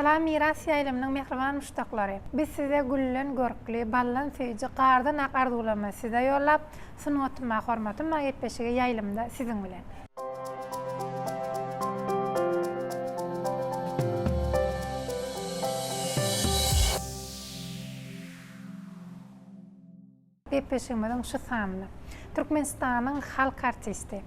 Salam miras ýaýlymynyň mehriban muştaklary. Biz size güllen görkli, ballan süýji, gardan ak arzulama size ýollap, sunuwatyma, hormatyma ýetbeşige ýaýlymda siziň bilen. Ýetbeşigimiň şu sanly. Türkmenistanyň halk artisti.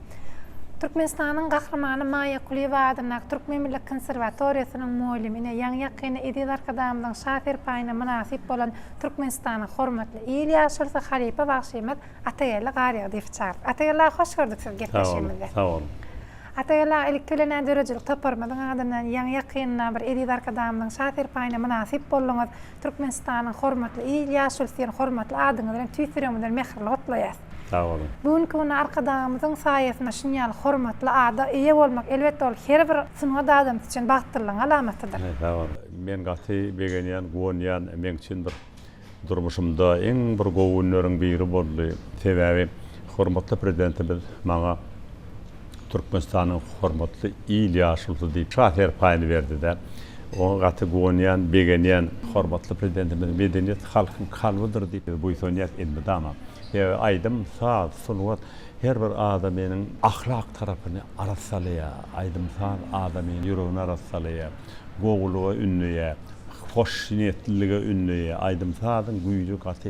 Türkmenistanyň gahrymany Maya Kuliyeva adynak Türkmen Millet Konserwatoriýasynyň muallimine ýaňy ýakyny edil arkadamyň şafer paýyna münasip bolan Türkmenistanyň hormatly İlyas Halipa Bagşymat Ataýala garýa diýip çağırdy. Ataýala hoş gördük siz getmişimizde. Sağ olun. Ataýala elektrolenen dörejilik toparmadyň adynan ýaňy ýakynyna bir edil arkadamyň şafer paýyna münasip bolýaňyz Türkmenistanyň hormatly İlyas hormatly adyňyzdan tüýsüremden mehirli gotlaýas. Sağ olun. Bugünkü güni arkadamyzyň saýasynda şunýal hormatly ada eýe bolmak elbetde ol her bir sunuwda adam üçin bagtlylygyň alamatydyr. Sağ olun. Men gaty begenýän, gownýan men üçin bir durmuşymda eň bir gowunlaryň biri boldy. Sebäbi hormatly prezidentimiz maňa Türkmenistanyň hormatly İlyas diýip şafer paýyny berdi-de. O gaty gownýan, begenýän hormatly prezidentimiz medeniýet halkyň kalbydyr diýip buýsanýat edildi ama aydım saat sunuwat her bir adamyň ahlak tarapyny arasalaya, aydım saat adamyň ýüregini arasalaya, gowuluga ünlüye, hoş niýetlige ünlüye, aydım saatyň güýjü gaty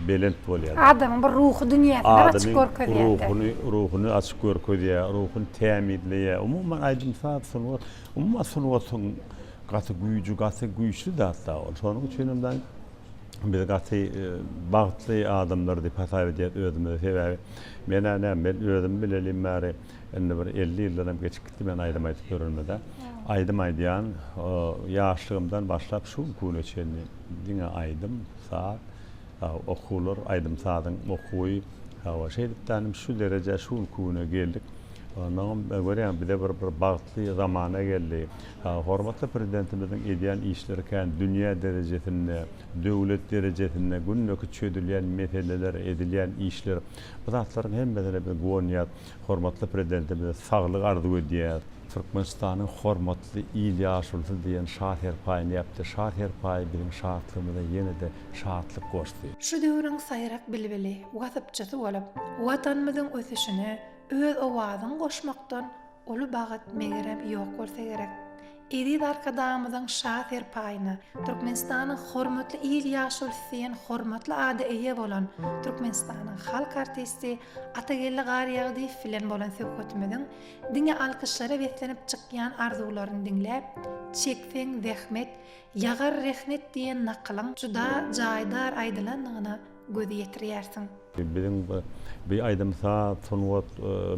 belent bolýar. Adamyň bir ruhy dünýäsini açyk görkezýär. Ruhuny açyk görkezýär, ruhuny täminleýär. Umumyň aydım saat sunuwat, sunuwatyň gaty güýjü, gaty güýçli datda. Şonuň üçin biz gaty bagtly adamlar diýip hasap edýär özüme. Sebäbi men özüm bilelim bäri indi bir 50 ýyldan geçikdi men aýdym aýdyp görülmede. Aýdym aýdýan ýaşlygymdan başlap şu güne çenli diňe aýdym saat okular aýdym saatyň okuwy şeýdipdanym şu derejä şu güne geldik. Ondan görýän bir bagtly zamana geldi. Hormatly prezidentimiziň edýän işlerken dünýä derejesinde, döwlet derejesinde günnäki çödülýän meseleler, edilýän işler, bu zatlaryň hemmelerine bir gownýat. Hormatly prezidentimiz saglyk arzu edýär. Türkmenistanyň hormatly İlyas diýen şaher paýyny ýapdy. Şaher paýy biziň şahatlygymyza ýene-de şahatlyk goşdy. Şu döwrüň saýrak bilbili, wasypçysy bolup, watanymyzyň ösüşine öz owazyny goşmakdan ulu bagat megerem ýok bolsa gerek. Edil arkadamyzyň şafer paýyna Türkmenistanyň hormatly İlyas diýen hormatly ada eýe bolan Türkmenistanyň halk artisti Ataýala garýa diýip filan bolan söhbetimiziň diňe alkyşlara wetlenip çykýan arzularyny diňläp, çekseň zähmet, ýagar rehmet diýen nakylyň juda jaýdar aýdylanlygyna gözi ýetirýärsiň. Biziň bir aýdym saat sunuwat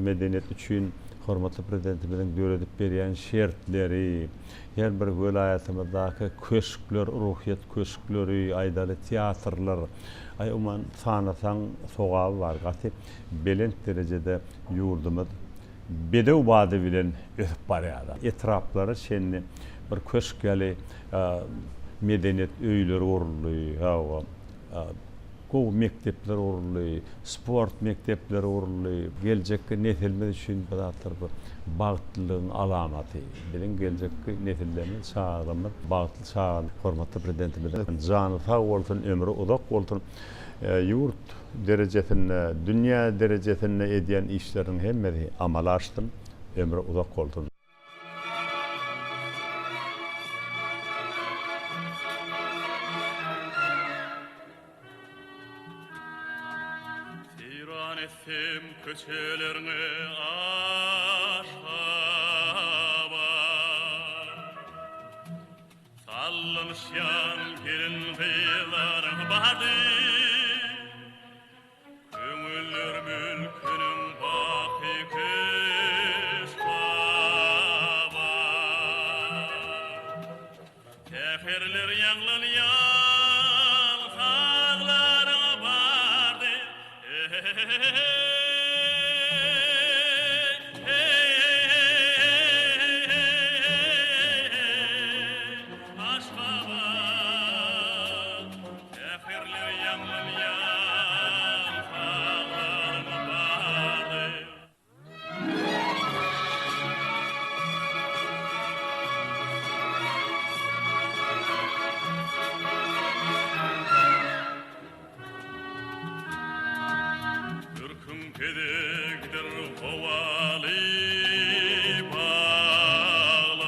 medeniýet üçin hormatly prezidentimiziň döredip berýän şertleri, her bir welaýatymyzdaky köşkler, ruhyat köşkleri, aýdaly teatrlar, umman sanasaň sogaby bar. Gaty belent derejede ýurdumyz bedew bady bilen ösüp barýar. Etraplary şenli bir köşk ýaly medeniýet öýleri gurulýar. Gow mektepler urly, sport mektepleri urly, geljekki nesilimiz üçin bazatlar bu bagtlylygyň alamaty. Bilen geljekki nesillerimiz çağrymyz bagtly çağ hormatly prezidentimizden jany sag bolsun, ömrü uzak bolsun. Ýurt derejesinde, dünýä derejesinde edýän işleriň hemmesi amala açdym, ömrü uzak bolsun. Ettim köçelerini aşabar Sallanışyan gelin kıyıların badı Kömüller mülkünün baki kış babar Teferler yanlanyan halklarına bardı kedekdir kovali bağlar.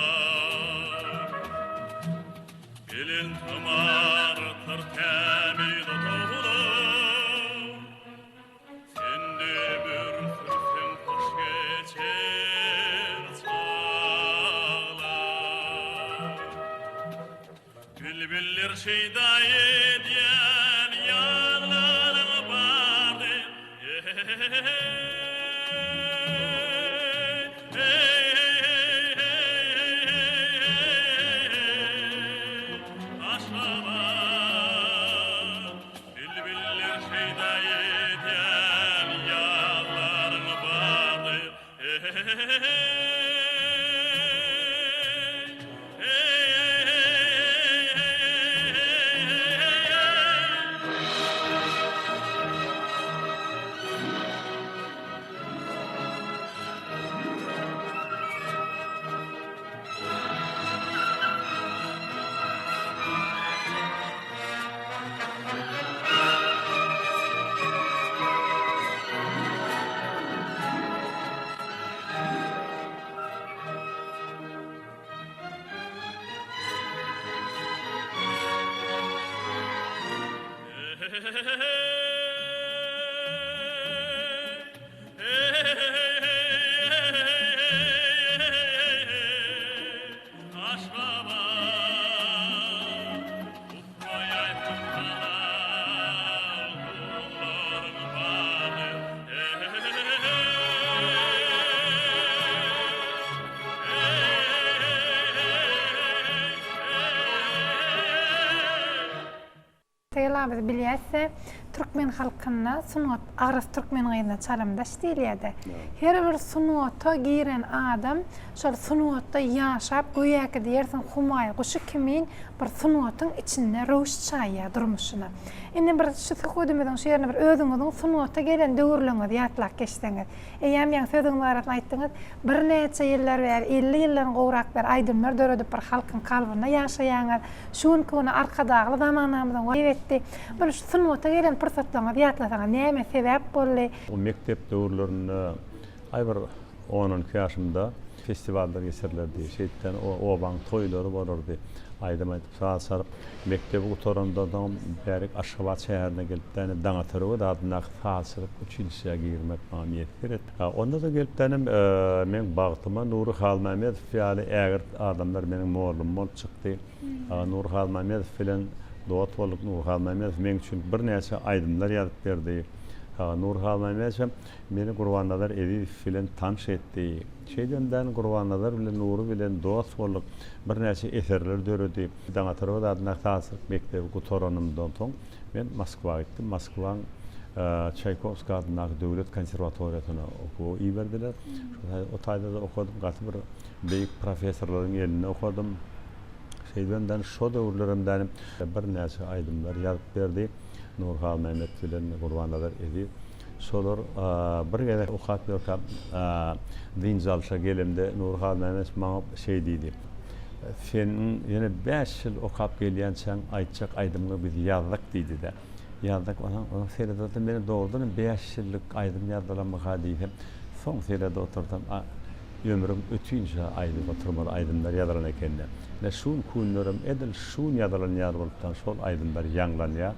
Elin tımartır temid otoğlar. Sen de bir sürsen hoş geçer çağlar. Bülbüller şeyda ediyen yanlarına vardı. Aşağı bülbüller şeyda ediyen yanlarına vardı. Biz bilýärse Türkmen halkyna sunat agras Türkmen gaýyna çalamdaş diýilýärdi. Her bir sunata giren adam şol sunatda ýaşap goýaky diýersiň humaý guşy kimin bir sunatyň içinde rowş çaýýa durmuşyna. Indi bir şu höküdümden şu ýerine bir özüňiziň sunata gelen döwürleňiz ýatlak geçdiňiz. Eýäm ýa sözüň barada aýtdyňyz, bir neçe ýyllar ber, 50 ýyllaryň gowrak ber aýdymlar döredip bir halkyň kalbyna ýaşaýaňyz. Şunkuna arkadagly zamanamyzdan wetdi. Bir sunata gelen pırsatlaňyz ýatlasaňyz näme sebäp boldy? O mektep döwürlerinde aýbyr 10-12 ýaşymda festivallar geçirildi. Şeýtden obaň toýlary bolardy. Aýdym aýdyp saat mektebi gutaryndan bärik Aşgabat şäherine gelip daňatary da adyna hasyryp üçinçiýe girmek mamiyet beret. Onda da gelip men bagtyma Nury Halmamedow ýaly ägir adamlar meniň mollum bolup çykdy. Nury Halmamedow bilen dost bolup Nury Halmamedow men üçin bir näçe aýdymlar ýazyp berdi. Nury Halmamedow meni Gurbannalar Ediýew bilen tanış etdi. Şeýdenden Gurbannalar bilen Nury bilen dost bolup bir näçe eserler döredi. Daňatary da adyna hasyryp mektebi gutarynymdan soň men Moskwaga gitdim. Moskwaň Çaykovski adına Döwlet Konserwatoriýasyna okuw iberdiler. O taýda da okudum, gaty bir beýik professorlaryň elinde okudum. Şeýdenden şo döwürlerimden bir näçe aýdymlar ýazyp berdi. Nury Halmamedow bilen Gurbannalar Ediýew. Şolar bir gele okap ýokap dinjalşa gelemde Nury Halmamedow maňa şey diýdi. Sen ýene 5 ýyl okap gelýänçäň aýtjak aýdymly biz ýazdyk diýdi de. Ýazdyk ona serede meni doğrudan 5 ýyllyk aýdym ýazdylamaga diýdim. Soň serede oturdum. Ömrüm ötünce aýdyp oturmaly aýdymlar ýazylan ekende. Ne şun kunlarym edil şun ýazylan ýar bolupdan şol aýdymlar ýanglanýar.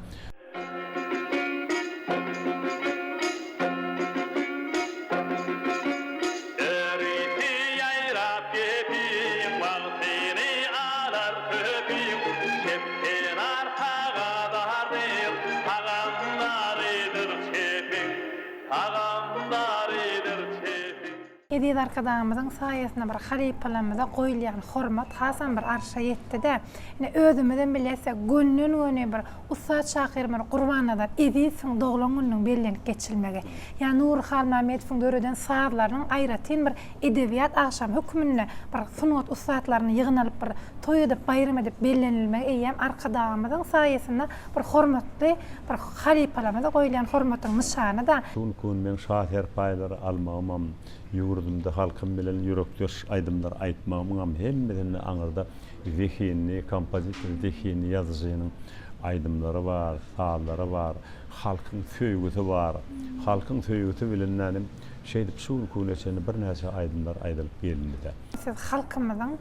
Edýet arkadaşymyzyň saýasynda bir halipalamyza goýulýan hormat hasan bir arşa ýetdi-de. Ine özümizden bilýäsek günnün güni bir Ustad Şakyr bir Gurbannalar Ediýewiň doglan gününiň bellenip geçilmegi. Ýa Nury Halmamedowyň döreden saýlarynyň aýratyn bir edebiýat akşam hökmünde bir sunat ustadlaryny ýygnalyp bir toý edip baýram edip bellenilmegi eýem arkadaşymyzyň saýasynda bir hormatly bir halipalamyza goýulýan hormatyň nyşany da. Şunkun men şaher paýlary almagam, ýurdumda halkym bilen ýürekdeş aýdymlar aýtmagam hemmedeni aňyrda zehini, kompozitor zehini ýazyjynyň aydımları var, sağları var, halkın söýgüsi var. Halkın söýgüsi bilenlerim şeydip şuul kuleçeni bir näçe aydımlar aýdylyp geldi. Siz halkymyzyň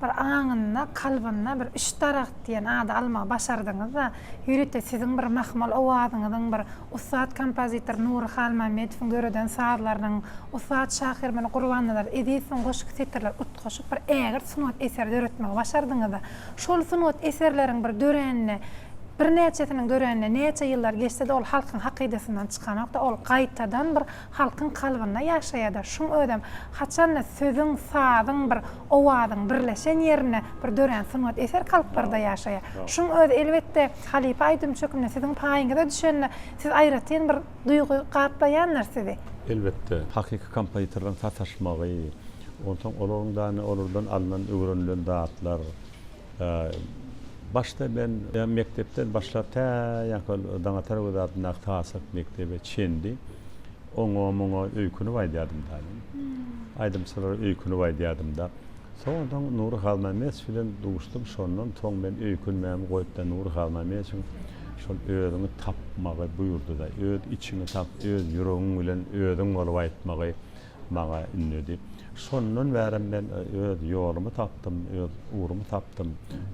bir aňyna, kalbyna bir üç taraq diýen ady almagy başardyňyz da, ýürekde siziň bir mahmal owazyňyzyň bir ustad kompozitor Nur Halmamedowyň göreden saatlarynyň ustad Şahyr men Gurbanylar edisiň goşuk setirler utgaşyp bir ägir sunat eser döretmegi başardyňyz da, şol sunat eserleriň bir dörenine bir näçesiniň dörenine näçe ýyllar geçse de ol halkyň hakydasynyň çykanokda ol gaýtadan bir halkyň kalbyna ýaşaýar. Şuň ödem haçanna sözüň, sazyň bir owazyň birleşen ýerine bir dören sunat eser kalyplarda ýaşaýar. Şuň öde elbetde Halipa Aýdymçökümne siziň paýyňyza düşenine siz aýratyn bir duýgy gaplaýanlar sizi. Elbette hakyky kompozitorlaryň sataşmagy, ondan alınan öwrenilen dağıtlar. Başta ben mektepten başlap ýa-da Daňatar wadatyna tasasyk mektebe çendi. Oňa öýküni baýdýardym taýym. Aýdymçylara öýküni baýdýardym da. Soňdan Nur Halmamedow bilen duguşdum. Şondan soň ben öýkünmämi goýup da Nur Halmamedow şol özüni tapmagy buýurdy da. Öz içini tap, öz ýüregiň bilen özüň bolup aýtmagy maňa ünledi. Şondan bärim ben öz ýolumy tapdym, öz urumy tapdym,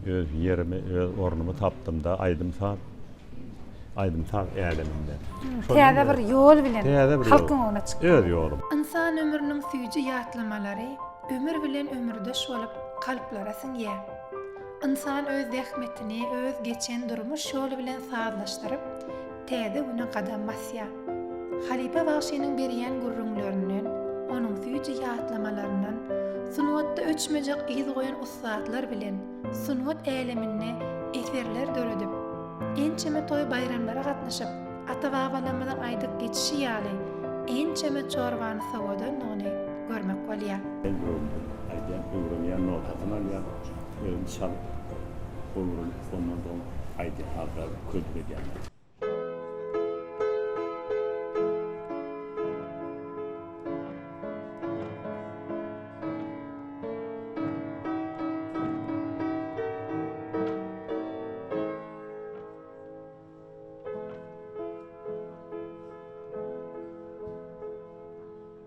öz ýerimi, öz ornumy tapdym da Aýdymsat äleminde. Täze bir ýol bilen halkyň ona çykdy. Öz ýolum. İnsan ömrüniň süýji ýatlamalary ömür bilen ömürdeş bolup kalplara siňýär. İnsan öz zähmetini, öz geçen durmuş ýoly bilen sazlaşdyryp, täze güne gadam basýar. Halipa Bagşynyň berýän gurrunlaryndan, onuň süýji ýatlamalarinden, sunwatda öçmejek iz goýan ustadlar bilen sunwat älemine eserler döredip, ençeme toy bayramlara gatnaşyp, ata-babalarymyzyň aýdyp geçişi ýaly ençeme çorbany sawadan ony görmek bolýar. Aýdýan öwrenýän notatyny alýan, çal bolurun ondan aýdýan halklar köpürýän.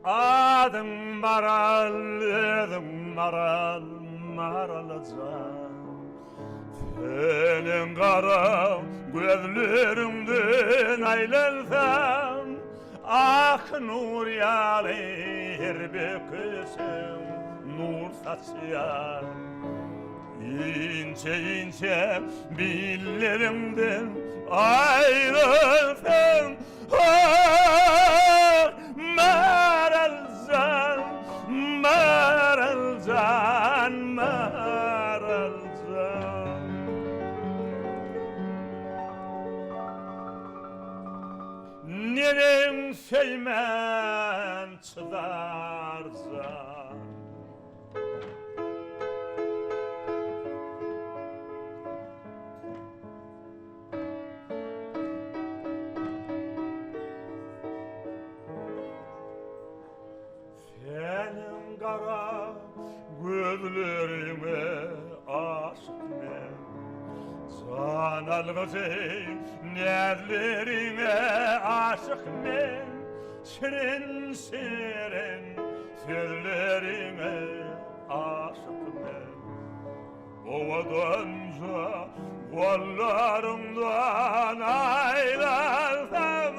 Adım maralacan Senin kara gözlerinden ayrılsam Ah nur yalir bir kışım nur saçıyor İnce billerimden ayrılsam Ah maralcan Nerem sevmem çıdarcan Senin kara gözlerime aşık men Can algızın nerlerine aşık men Şirin sözlerine aşık men Ovadanca kollarımdan ayrılsam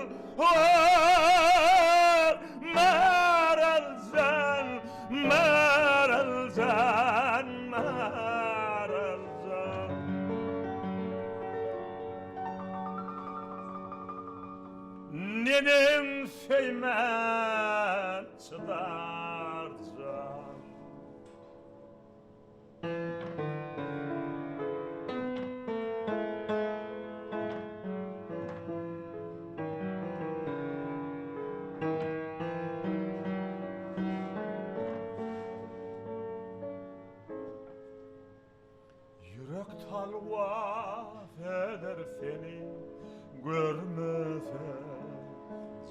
Maralcan Nenem sevmem çıdarcan Yürek talvaf eder seni görmese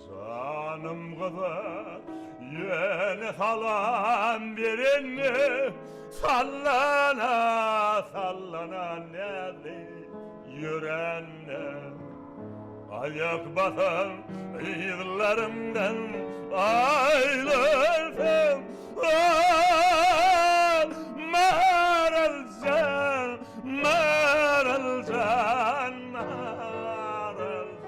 Canım kadar yeni salan birini Sallana nerede yürenle ayak basar yıllarımdan ayrılsam maralcan maralcan maralcan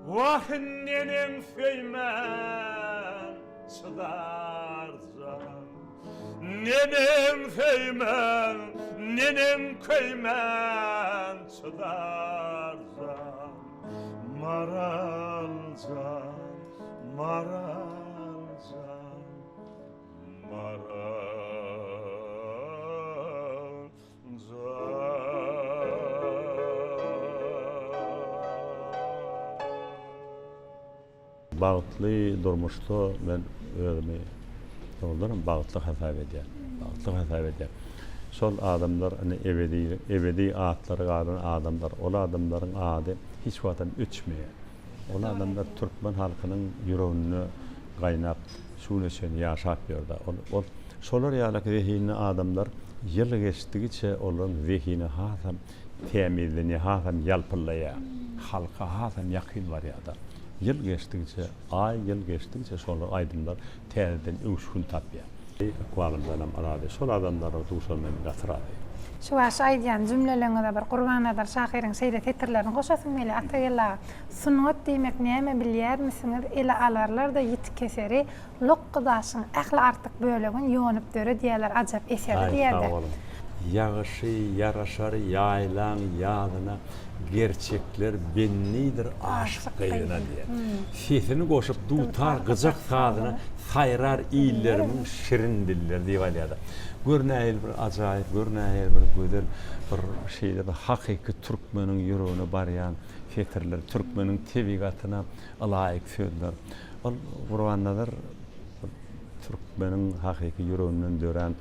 Vahnenin feymen çıdarcan Nenem feymen, nenem köymen çıdarcan Maralcan, maralcan, maralcan Bağıtlı durmuştu ben özümü doğrudan bağıtlı hesap edeyim. Bağıtlı hesap edeyim. Sol adamlar hani ebedi atları qalan adamlar, ol adamların adı hiç vatan üçmeye. Ol adamlar Türkmen halkının yüreğini qaynap, şuleşen yaşap yurda. Ol solar yalak zihni adamlar yıl geçtikçe onların zihni hasam temizleni, hasam yalpıllaya, halka hasam yakın var ya da. Yıl geçtikçe, yıl geçtikçe sonra aydınlar terden üşkün tapya. Kualımdanam aradı. Sol adamlara duşalmen gatıradı. Şu aşağıdan cümlelerine bir Kurban Şahirin seyret etirlerini koşasın mele atayla sunnet demek neme bilyer misiniz? Ele alarlar da yit keseri loqqadaşın ahli artık bölügün yonup dörü diyeler acap eseri diyerdi. Yağışı, yaraşar, yaylan, yadına gerçekler bennidir aşık gayrına diye. Sesini koşup dutar, gıcak sağdına sayrar iyillerimin şirin diller diye valiyada. Görnäýil bir acayip, görnäýil bir güzel bir şeyde hakiki Türkmenin yüreğine baryan fetirler, Türkmenin tebigatyna alayık sözler. Ol Gurbannadır Türkmenin hakiki yüreğinden dören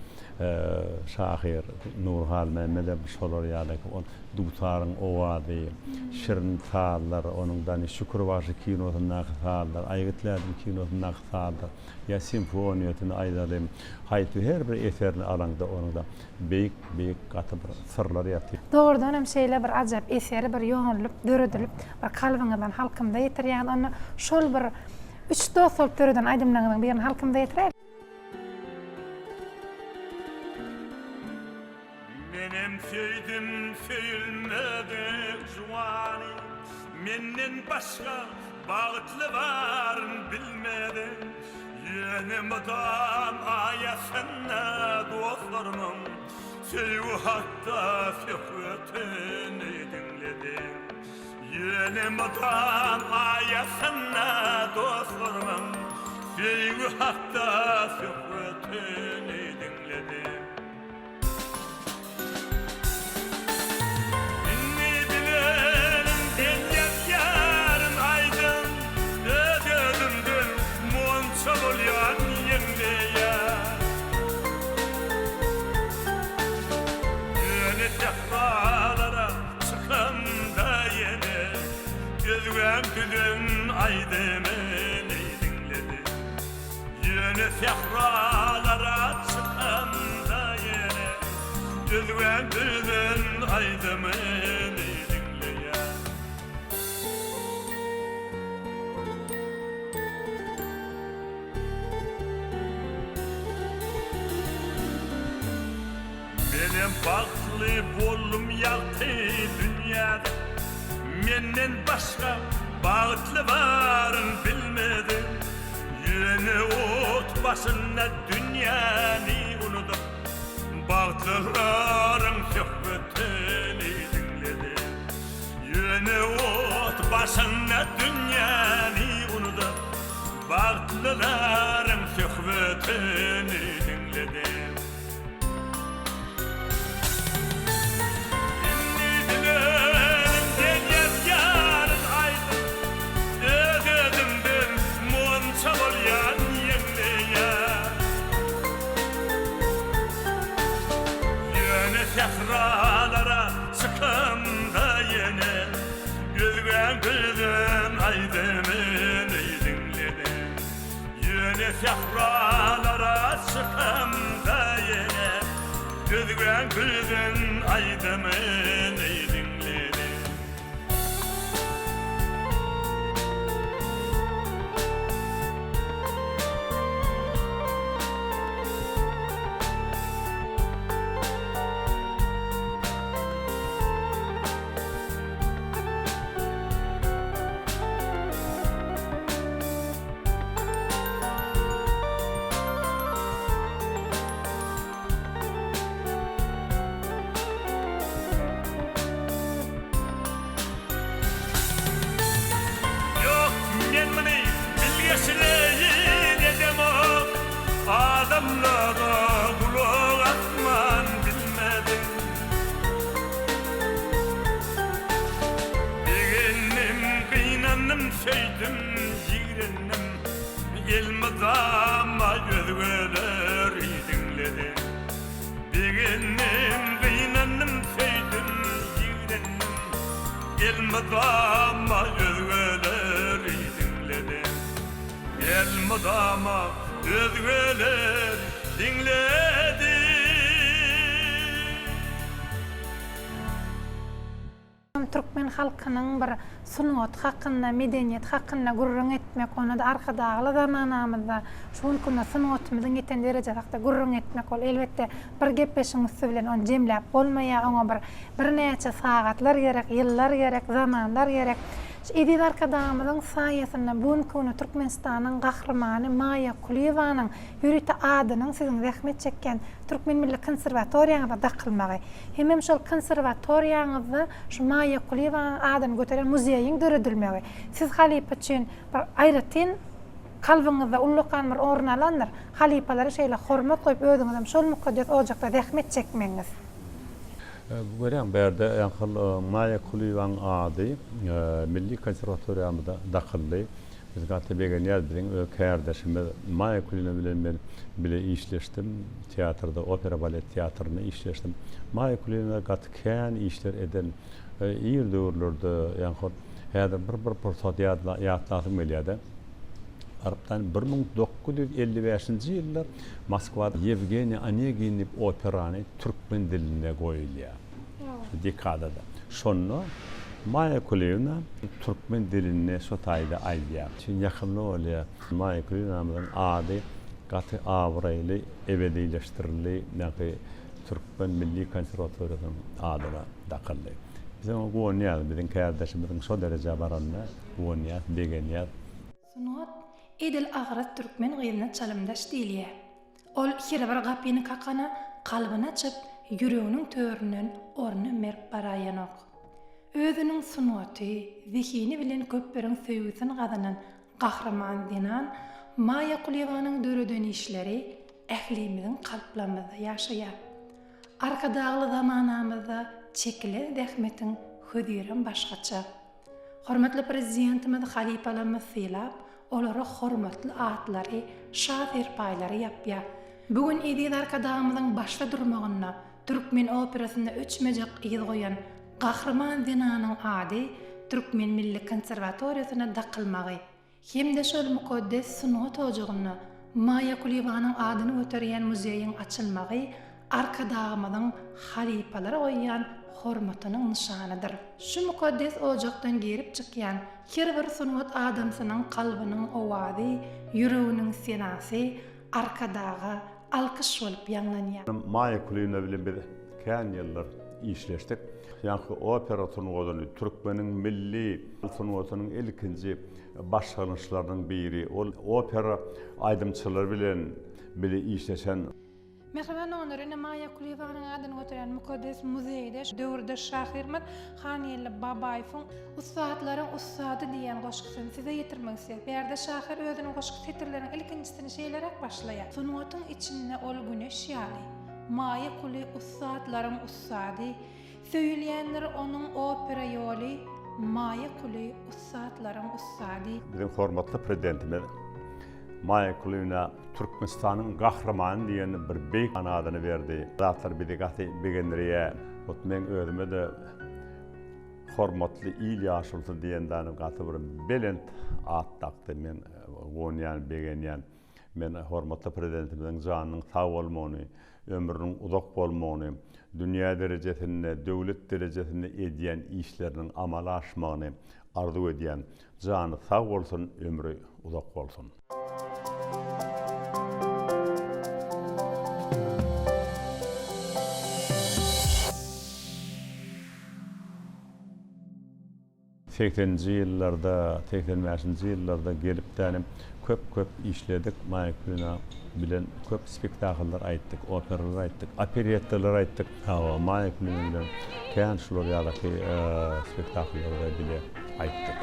şahir Nurhal Mehmed'e şolar ýaly on dutarın owady şirin sağlar onundan şükürbaşy kinosundan sağlar aýgytlardyň kinosundan sağlar ya simfoniýatyny aýdalym haýty her bir eserini alanda onunda beýik gaty bir sırlar ýatyr. Doğrudan hem şeyle bir acap eseri bir yoğunlup dörüdülüp bir kalbinizden halkymda ýetirýän onu şol bir üç dosol türüden aýdymlaryň birini halkymda ýetirýär. Benim söyledim söyülmedi juvani Menden başka bağıtlı varın bilmedim Yenemden ayasına dostlarımın Sevgi hatta söhbetini dinledim Yenemden ayasına dostlarımın Sevgi hatta söhbetini dinledim Yeni sehralara çıkanda yine Düzgün aydımını dinleyen Benim baklı bolum yaktı dünyada Menden başka bağıtlı varın bilmedim Yeni ot başına dünyani unutup Bağıtlıların söhbetini dinledim Yeni ot başına dünyani unutup Bağıtlıların söhbetini dinledim Sehralara çıkanda yine Gülgün aydımını dinledim Yine sehralara çıkanda yine Gözgön gülden aydamın dinledi. Adamlara kulak atman bilmedim. Beğendim, kıynandım, söydim, yiğrendim. Gelmedama gözgöler dinledim. Beğendim, kıynandım, söydim, yiğrendim. Gelmedama gözgöler dinledim. Gelmedama gözgöler dinledi. Türkmen halkynyň bir sunat hakynda, medeniýet hakynda gurrun etmek, onu da arkadagy zamanamyzda şol kunna sunatymyzyň ýeten derejede gurrun etmek ol elbetde bir gepleşiň üstü bilen onu jemläp bolmaýar, oňa bir näçe sagatlar gerek, ýyllar gerek, zamanlar gerek. Edip arkadaşımızın sayesinde bugünkü Türkmenistanyň gahrymany Maya Kuliyevanyň ýürüte adynyň siziň zähmet çekken Türkmen Milli Konserwatoriýaňyza dakylmagy. Hemem şol konserwatoriýaňyzda şu Maya Kuliyevanyň adyny götüren muzeýiň döredilmegi. Siz halipa üçin bir aýratyn kalbyňyzda ullukan bir orun alandyr. Halipalara şeýle hormat goýup özüňizem şol mukaddes ojakda zähmet çekmeňiz. Görän berde ýa-da Maya Kuliyevanyň ady Milli Konserwatoriýamyzda dakylly. Biz gaty begenýär biziň kardeşimiz Maya Kuliyev bilen men bile işleşdim. Teatrda, opera balet teatrynda işleşdim. Maya Kuliyev'e gaty kän işler eden ýyl döwürlerde ýa-da häzir bir pursat ýatlatyp gelýärdi. Arapdan 1955-nji ýyllar Moskwada Yevgeniy Onegin operany türkmen diline goýulýar. Dekadada. Şonu Maya Kuliyevna türkmen diline şo taýda aýdýar. Şin ýakynly bolýar. Maya Kuliyevnaň ady gaty awraýly, ebedileşdirildi, näki Türkmen Milli Konserwatoriýasynyň adyna dakyldy. Biziň goňýar, biziň kardeşimiziň şo derejä baranda goňýar, begenýär. Sunat edil agrat türkmen gylyna çalymdaş diýilýär. Ol hire bir gapyny kakana kalbyna açyp ýüreginiň töründen orny merk baraýanok. Özüniň sunaty, zihini bilen köpberiň söýgüsini gazanan gahrman dinan Maya Kuliyevanyň döreden işleri ählimiziň kalplamyzda ýaşaýar. Arkadagly zamanamyzda çekile zähmetiň hödýeren başgaça. Hormatly prezidentimiz halipalarymyz syýlap, olara hormatly atlary, şahyr paýlary ýapýar. Bugün edip arkadagymyzyň başda durmagyna Türkmen operasynda öçmejek ýyl goýan gahrman dinanyň ady Türkmen Milli Konserwatoriýasyna dakylmagy. Hemde şol mukaddes sunat ojagyna Maya Kuliyevanyň adyny göterýän muzeýiň açylmagy arkadagymyzyň halipalary goýan hormatynyň nişanydyr. Şu mukaddes ojakdan gerip çykýan her bir sunat adamsynyň kalbynyň owazy, ýüreginiň senasy arkadaga alkyş bolup ýanglanýar. Maya Kuliyevna bilen bir kän ýyllar işleşdik. Ýa-da opera sunuwadyny Türkmeniň milli sunuwatynyň ilkinji başlanýyşlarynyň biri. Ol opera aýdymçylary bilen bile işleşen. Merhaban onurine Maya Kuliyevanyň adyny götüren mukaddes muzeýde döwürde şahyrmat Hanyýly Babaýewiň ustatlaryň ustady diýen goşgysyny size ýetirmek isleýär. Berde şahyr özüniň goşgy titrleriniň ilkinjisini şeýlerek başlaýar. Sunuwatyň içinde ol güneş ýaly. Maya Kuliyew ustatlaryň ustady, söýleýänler onuň opera ýoly. Maya Kuliyew ustatlaryň ustady. Bizim hormatly prezidentimiz Maya Kuliyevna Türkmenistanyň gahrymany diýen bir beýik adyny berdi. Zatlar bizi gaty begendirýär. Men özüme de hormatly İlyas Sultan diýendäň gaty bir belent at takdy. Men goňýan begenýän. Men hormatly prezidentimiziň janynyň sag bolmagyny ömrüniň uzak bolmagyny, dünýä derejesinde, döwlet derejesinde edýän işleriniň amala aşmagyny arzu edýän, jany sag bolsun, ömrü uzak bolsun. Ýyllarda, 85-nji ýyllarda gelip tänem köp işledik. Maýakluna bilen köp spektakllar aýtdyk, operalar aýtdyk, operettalar aýtdyk. Maýakluna bilen kän şular ýaly spektakllarda bile aýtdyk.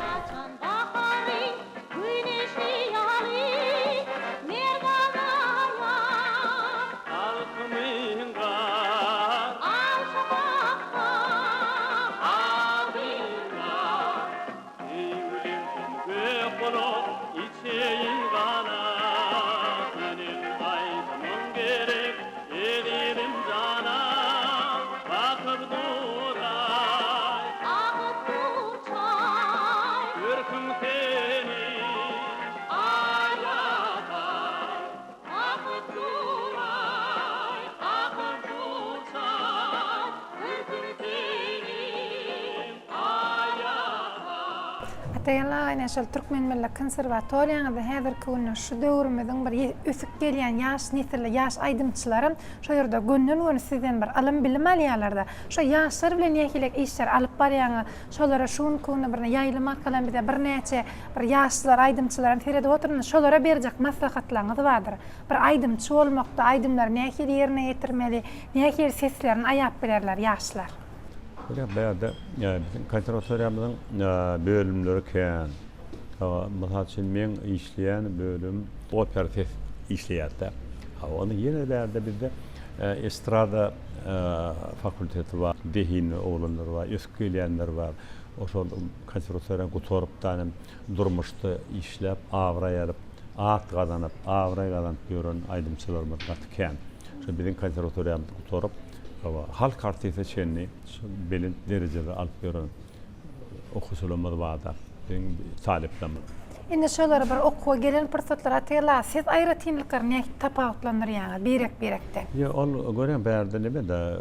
Ataýanlar aýnaşyl Türkmen Millet Konserwatoriýasyny häzir köwünde şu döwrümizin bir üsük gelýän ýaş nesil, ýaş aýdymçylary şo ýerde gönül sizden bir alym bilim alýarlarda. Şo ýaşlar bilen nähilek işler alyp barýaňy, şolara şuň köwünde bir ýaýlym arkalan bir näçe bir ýaşlar aýdymçylaryň terede oturuny şolara berjek maslahatlaryňyz bardyr. Bir aýdymçy bolmakda aýdymlar nähil ýerine ýetirmeli, nähil seslerini aýap bilerler ýaşlar. Bäde bizim konservatoriýamyzyň bölümleri kän. Mysal üçin men işleýän bölüm operativ işleýärdi. Onu ýene bäde bizde estrada fakülteti var, dehin oglanlar var, öskülýänler var. Oşol konservatoriýa gutorup tanem durmuşdy, işläp, awraýaryp, at gazanyp, awray gazanyp ýören aýdymçylarymyz kän. Şo bizim konservatoriýamyzda gutorup halk artisi çenni belin derecede alıp gören okusulamadı vardı. Benim taliplerim. Indi şolara bir okuwa gelen pyrsatlar atýarlar. Siz aýratynlyklar näme tapawutlandyr ýa-ni berek-berekde. Ya ol görän bärde neme de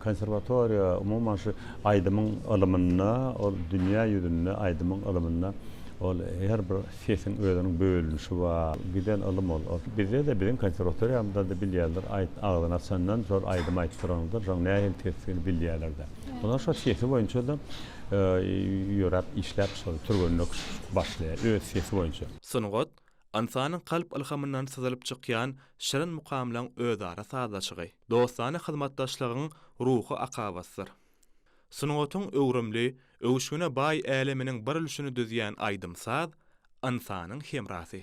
konservatoriýa umumyň şu aýdymyň ilmine, ol dünýä ýüzünde aýdymyň ilmine ol her bir sesin özüniň bölünüşi var. Giden ilm ol. Bizde de bizim konservatoriýamda da bilýärler ağzına açandan şol aýdym aýtdyranlar, şol nähil tesini bilýärler de. Ondan şo sesi boýunça da ýörap işläp şol türgünlük başlaýar. Öz sesi boýunça. Sunugat insanyň kalp ilhamyndan syzylyp çykýan şirin mukamlaň özara sazlaşygy, dostana hyzmatdaşlygyň ruhy akabasydyr. Sunugatyň öwrümli, öwüşüne baý äleminiň bir ülüşini düzýän aýdymsaz insanyň hemrasy.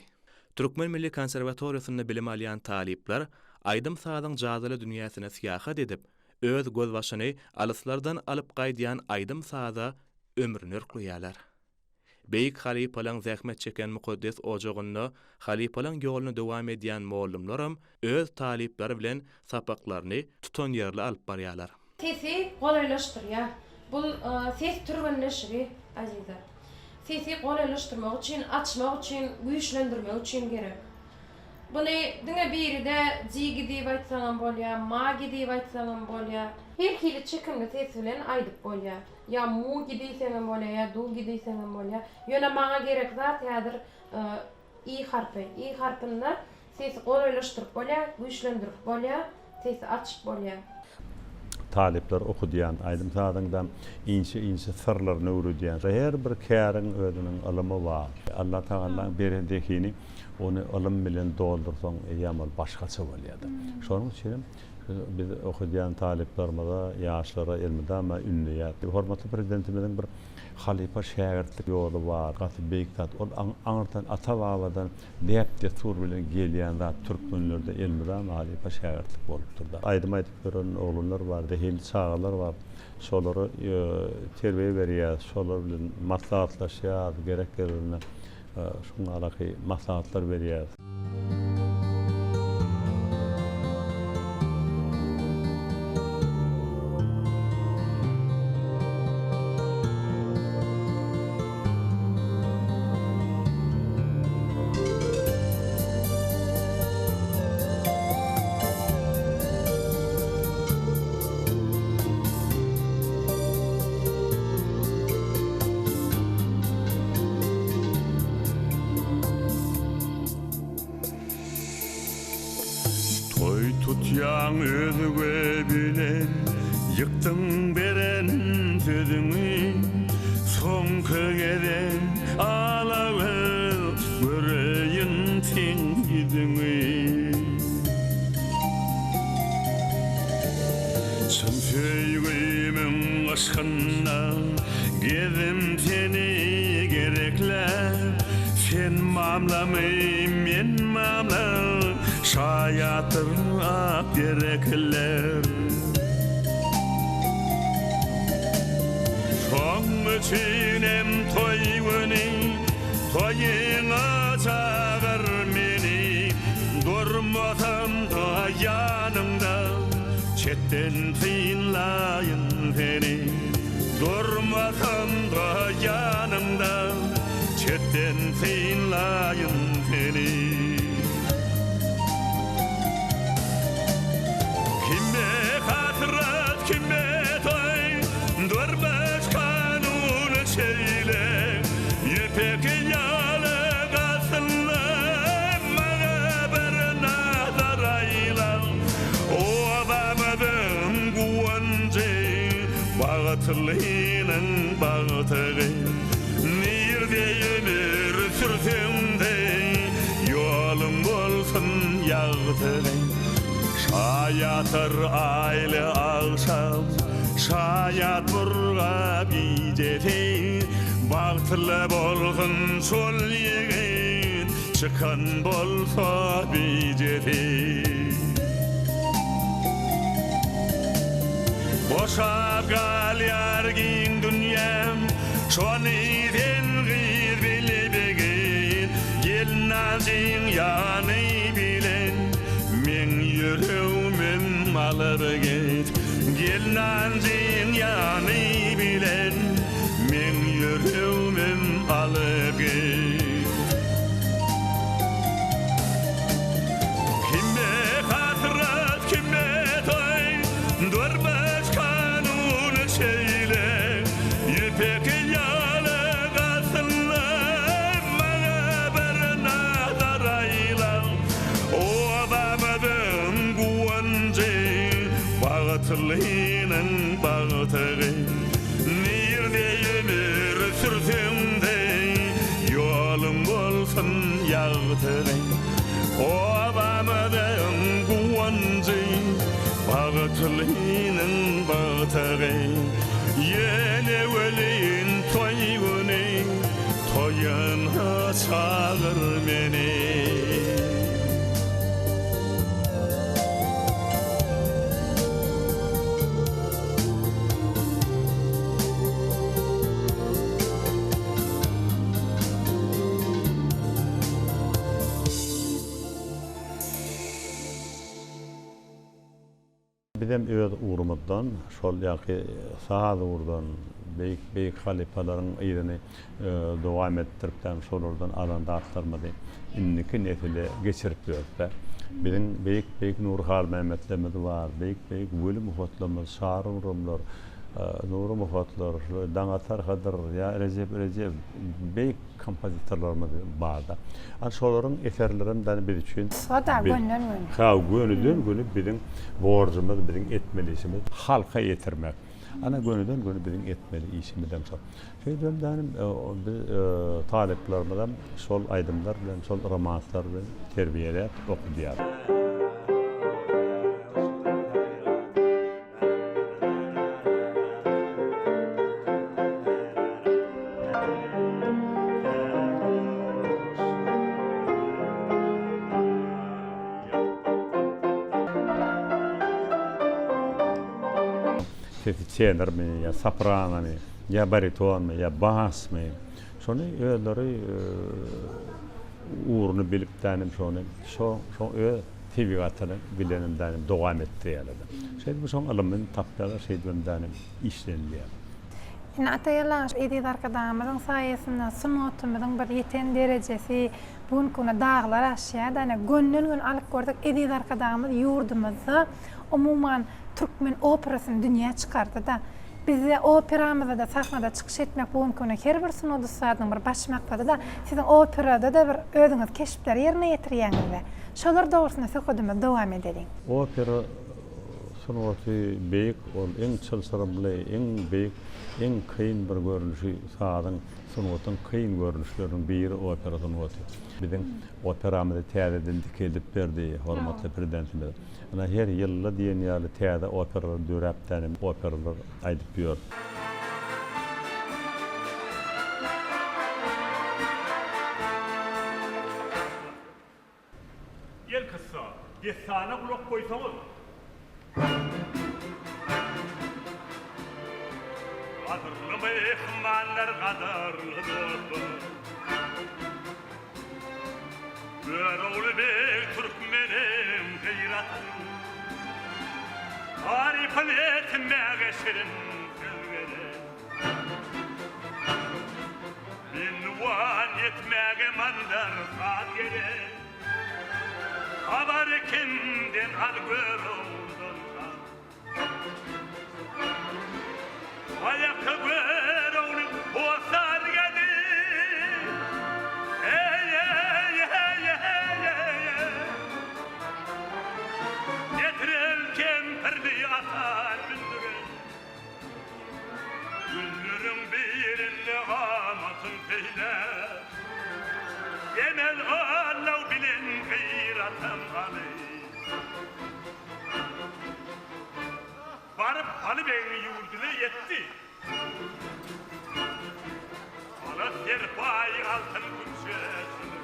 Türkmen Milli Konserwatoriýasyny bilim alýan talipler aýdymsazyň jazyly dünýäsine syýahat edip, öz göz başyny alyslardan alyp gaýdýan aýdymsaza ömrüni ýerleýärler. Beýik halipalaň zähmet çeken mukaddes ojagyny, halipalaň ýoluna dowam edýän mollumlarym öz talipleri bilen sapaklaryny tutan ýerle alyp barýarlar. Sesi golaylaşdyrýar. Bu ses türgünleşigi azizler. Sesi golaylaşdyrmak üçin, açmak üçin, güýçlendirmek üçin gerek. Bunu diňe biride jigi diýip aýtsaňam bolýar, magi diýip aýtsaňam bolýar. Her hili çekimli ses bilen aýdyp bolýar. Ya mu diýseňam bolýar, ya du diýseňam bolýar. Ýöne maňa gerek zat ýadyr i harpy. I harpynda sesi golaylaşdyryp bolýar, güýçlendirip bolýar, sesi açyp bolýar. Talipler okudyan, aýdymsazyňdan inçe sırlaryny öwredýän. Her bir käriň özüniň ilymy var. Allah Taala berendekini onu ilim bilen doldursaň ýa-da başgaça bolýardy. Şonuň üçin biz okudyan taliplerimize, ýaşlara elmidama ünlüýär. Hormatly prezidentimizin bir halipa şägertlik ýolu var. Gaty beýikdat ol aňyrtan ata-babadan däpde tur bilen gelýän zat türkmenlerde elmidama halipa şägertlik bolup durdy. Aýdym aýdyp gören oglanlar bar, dehil çağalar bar. Şolary terbiýe berýär, şolar bilen maslahatlaşýar, gereklerini şuňa alaky maslahatlar berýär. özüge bilen yıktın beren sözüňi soňky gelen alawel göreýin sen yüzüňi sen söýgümiň aşkynda gezim seni gereklep sen mamlamy men mamlam şaýatyr ak gerekler Soň üçinem toýgyny toýyňa çagar meni durmasam da ýanymda çetten tynlaýyn seni durmasam da ýanymda çetten tynlaýyn seni Kime hatyrat kime toy durbaş kanun şeýle ýepek ýaly gasylla maga bir nazar aýla o babamyň guwanjy bagtlynyň bagtygy nirde ýemir sürsemde ýolum bolsun ýagtygy şaýatyr aýly agşam şaýat burga bijeti bagtly bolsun şol ýigit çıkan bolsa bijeti boşap galyar giň dünýäm şony den gir bilibegin gelnazyň ýany bilen men yüreğimin malary git gelnazyň ýany bilen men yüreğimin alyp git kime hatyrat kime toy durbaş kanun şeýle ýepek ýaly gasylla maga bir nazar aýla o babamyň guwanjy bagtlynyň bagtygy nirde ýemir sürsemde ýolum bolsun ýagtygy o babamyň guwanjy bagtlynyň bagtygy ýene welin toýgyny toýanha çagar meni Bizim öz uğrumuzdan, şol ýaky sahada urdan, beýik halipalaryň ýerini dowam etdiripden şolardan alanda atlarmady. Inniki nesile geçirip berdi. Bizim beýik Nur Hal Mehmetlerimiz bar, beýik bölüm hotlamyz, şahrymlar, Nur Muhatlar, Dangatar Hadır, ya Recep beýik kompozitorlarymız barda. Şolaryň eserlerinden bir üçin Sada gönnen gönüden gönü bizim borcumuz, bizim etmelişimiz halka yetirmek. Ana gönüden gönü bizim etmeli işimizden sonra. Şeýdem danym taleplerimizden şol aydymlar bilen, şol romanslar bilen terbiýelep okudyar. Tenor mi, ya soprano mi, ya bariton mi, ya bas mi. Şonu öýleri uğrunu bilip danym şonu tebigatyny bilenim danym dowam etdirýärler. Şeýle bu şoň alymyň tapdalar şeýdem danym işlenýär. Ataýarlar edip arkadamyň saýasynda sunutumyň bir ýeten derejesi bunkuna dağlar aşýar da gönnün gün alyp gördük edip arkadamyz ýurdumyzda umuman Türkmen operasyny dünýä çykardy da bize operamyzda da sahnada çykyş etmek bunkuna her bir sunudy saýadyň bir baş maksadı da siziň operada da bir özüňiz keşipler ýerine ýetirýäňiz. Şolar dogrusyna söküdüme dowam edelim. Opera Sunuwaty beýik, ol eň çylsyrymly, eň beýik, eň kıyın bir görnüşi sadyň sunuwatyň kıyın görnüşleriň biri opera sunuwaty. Biziň operamyzy täzeden dikilip berdi, hormatly prezidentimiz. Ana her ýylla diýen ýaly täze operalar döräpden operalar aýdyp ýör. Gel kıssa, desana kulak koysanız. Kadırlı mehmanlar kadarlı dostum. Böyle bir Türkmenim gıyratım. Harifan etmeye şirin sevgili. Minvan etmeye mandar saat gelir. Haber kimden al görüldün ayakta görüldün o sargıdı ey ey ey ey ey getirilken perdi atar gündürün gündürün birinde amatın peyler Emel Allah bilin gıyratam Ali Barıp Ali Bey'in yurduna yetti Alat yerpay altın kümşesini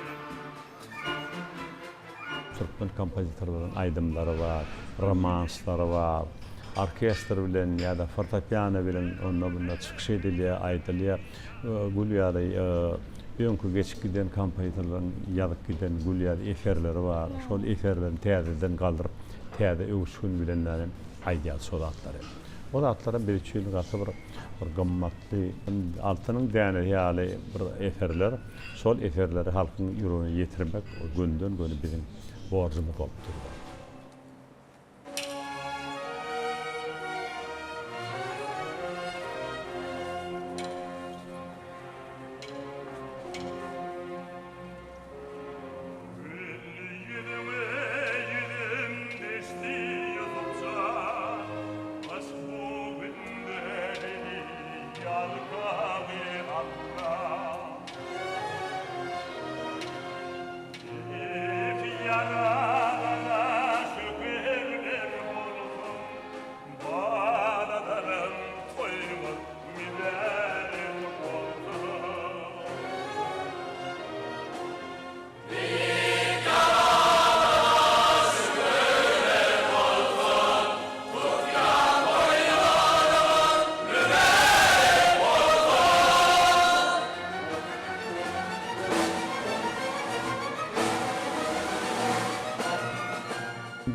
Türkmen kompozitörlerin aydımları var, romansları var, orkestr bilen ýa-da fortepiano bilen onda bunda çykyş edilýär, aýdylýar, gülýär. Öňkü geçip giden kompozitörlerin ýazyp giden gülýär eferleri var. Şol eferlerini täzeden galdyryp, täze öwüşgün bilenlerin aýdýar şol atlary. O atlara bir çyýlyk gaty bir gymmatly altynyň däne ýaly bir eferler. Şol eferleri halkyň ýüregine ýetirmek günden güne biziň borjumyz bolup durýar.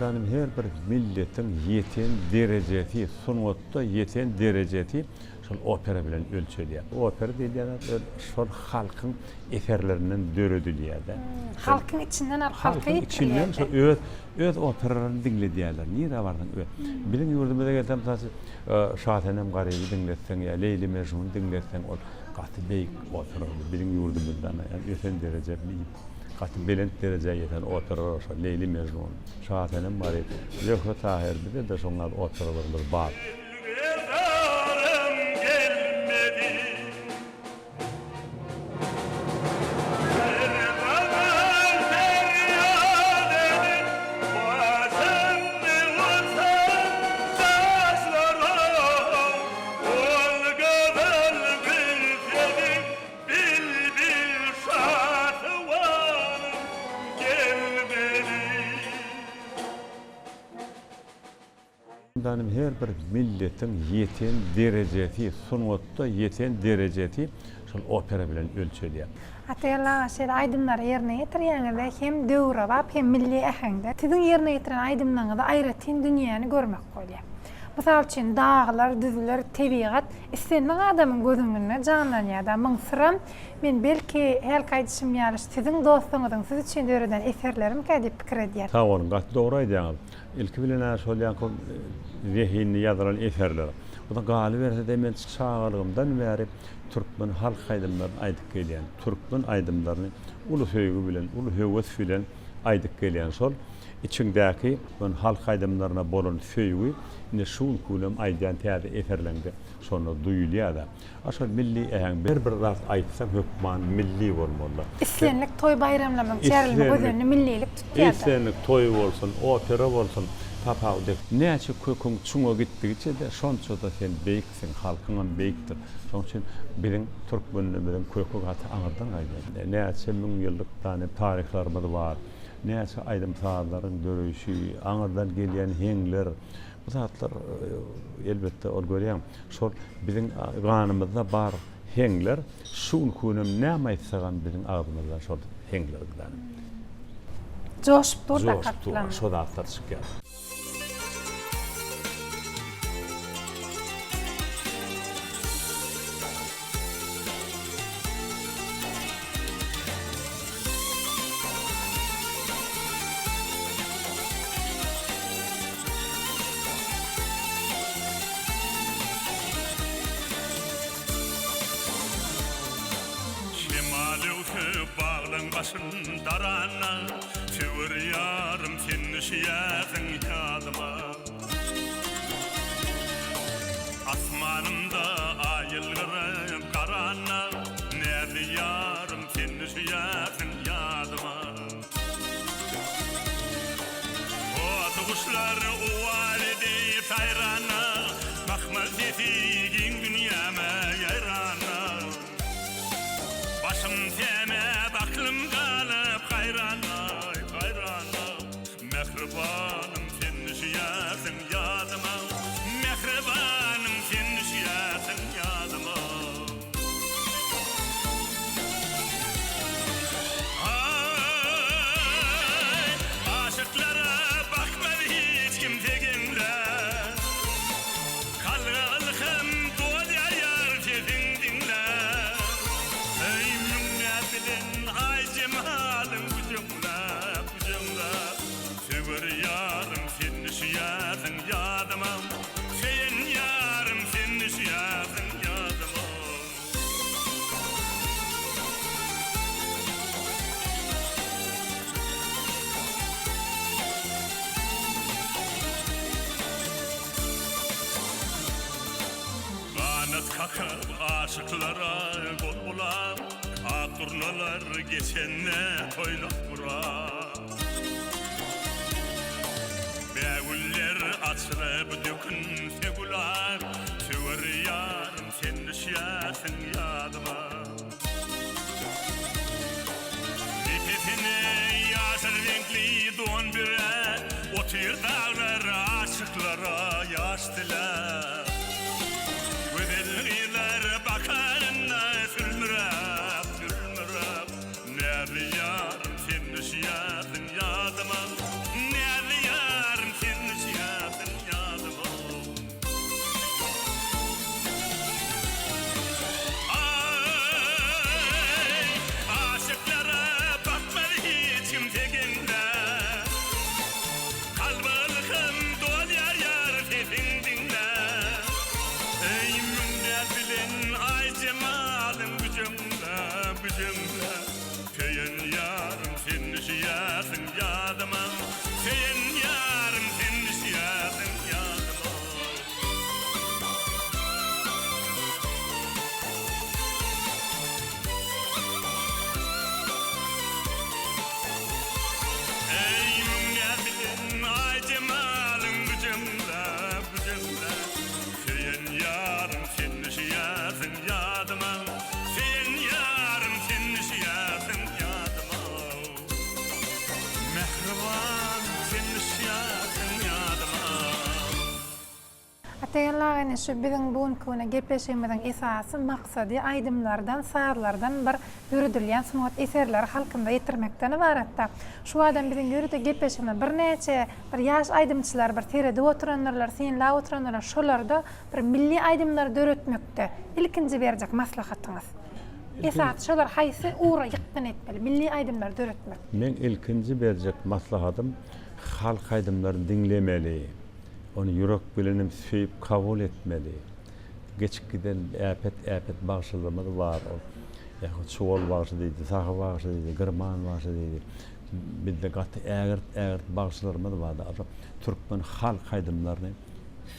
Benim her bir milletin yeten derecesi, sunwatda yeten derecesi şol opera bilen ölçülýär. Opera diýilýär, şol halkyň eserlerinden döredilýär. Halkyň içinden halkyň içinden öz operalaryny dinledýärler. Nire bardyň öz. Bilen ýurdumyza gelsem, Şahenem Garyby dinletseň ýa Leyli Mejnun dinletseň ol gaty beýik opera. Bilen ýurdumyzdan ýeten dereceli Gaty belent derejeye ýeten operalar şol Leyli Mejnun, Şahenem Garyby, Zöhre Tahir bilen de şoňlar operalar bar. Benim her bir milletin yeten derecesi, sunwatda yeten derecesi şol opera bilen ölçülýär. Atayla şeýle aýdymlary ýerine ýetirýäňizde hem döwre bap hem milli ähengde tiziň ýerine ýetiren aýdymlaryňyzda aýratyn dünýäni görmek bolýar. Mysal üçin dağlar, düzler, tebigat islendiň adamyň gözüňe janlanýar. Myňsyram men belki her kaýdyşym ýalyş tiziň dostuňyzyň siz üçin döwreden eserlerim kädip pikir edýär. Tawon gat dogry aýdýaňyz. Ilki bilen şol ýaky zehni ýazylan eserler. Bu da galy berse de men çağırgymdan bäri Türkmen halk aýdymlaryny aýdyp gelýän. Türkmen aýdymlaryny uly söýgü bilen, uly höwes bilen aýdyp gelýän şol. içindäki bu halk aydımlarına bolan söýügi ine şuul kulum aýdan täze eferlendi. Şonu duýulýar da. Aşal milli äň bir raz aýtsak hökman milli bolmaly. İslenlik toy bayramlamak, çärilme gözünü millilik tutýar. Islenlik toy bolsun, opera bolsun, tapawdy. Näçe köküň çuňa gitdigiçe de şonça da sen beýiksin, halkyň beýikdir. Şoň üçin biziň türkmenleriň kökü gaty aňyrdan aýdar. Näçe müň ýyllyk tarihlarymyz bar. Näçe aýdym saatlaryň döreşi, aňyrdan gelýän heňler, bu zatlar elbette ol görýän. Şol biziň ganymyzda bar heňler, şuň kunum näme aýtsagan biziň agzymyzda şol heňler bilen. Joşup durda katlan. Şol zatlar çykýar. Başın darana, tüvür yarım finniş yazın yadıma. Asmanımda ayılgırım karana, nerede yarım finniş yazın yadıma. O kuşlar uvalidi tayrana, bakmaz yetigin dünyama yayrana. Başım teme baklım kalıp hayranay, hayranay. Mehribanım sen nişiyatın yadıma, mehribanım sen nişiyatın yadıma. Ay, aşıklara bakmadı hiç kim teginler. Kalgılkım dol yayar tezin dinler. Ey münnebilin ay cemalın kucumla, kucumla. Tüvür yarım sen nişiyatın yadıma, sen yarım sen nişiyatın yadıma. Lanet kakıp aşıklara kol bulam, turnalar geçenne toylap vurar. Beğuller açılıp dökünse gular, tüvür yarım sen nişyasın yadıma. İpetine yaşıl renkli don bire, o tır dağlar aşıklara yaş diler. Güzelliler bakarına sürmürep, sürmürep. Nerede yarım sen nişyatın yadıma, nerede yarım sen nişyatın yadıma. Ay, aşıklara bakmadı hiç kim teginde. Kalbılkım dol yar sesin dinle. Ey münnebilin ay cemalın gücümle, gücümle. Feyen yarım sen nişiyatın yadıma, feyen yarım sen nişiyatın yadıma. Ey münnebilin ay cemalın gücümle, gücümle. Feyen yarım sen nişiyatın yadıma, feyen yarım sen nişiyatın yadıma. Mehriban sen nişiyatın yadıma. Ataýanlaryny şu biziň bugunkuna gepleşigimiziň esasy maksady aýdymlardan, saýarlardan bir ýürüdilýän sunat eserleri halkynda ýetirmekden ibaratda. Şu adam biziň ýürüde gepleşigimizde bir neçe bir ýaş aýdymçylar, bir terede oturanlar, senle oturanlar şolarda bir milli aýdymlar döretmekde. İlkinji berjek maslahatyňyz. Esas şolar haýsy uğra ýykdyn etmeli, milli aýdymlar döretmek. Men ilkinji berjek maslahatym halk aýdymlaryny dinlemeli. Onu yürek bilenim süýüp kabul etmeli. Geçip giden äpet bagşylymyz bar. Ýa-da çuwal bagşy diýdi, saha bagşy diýdi, gyrman bagşy diýdi. bizde gatı ägirt bagşylarymyz bardy. Türkmen halk aýdymlaryny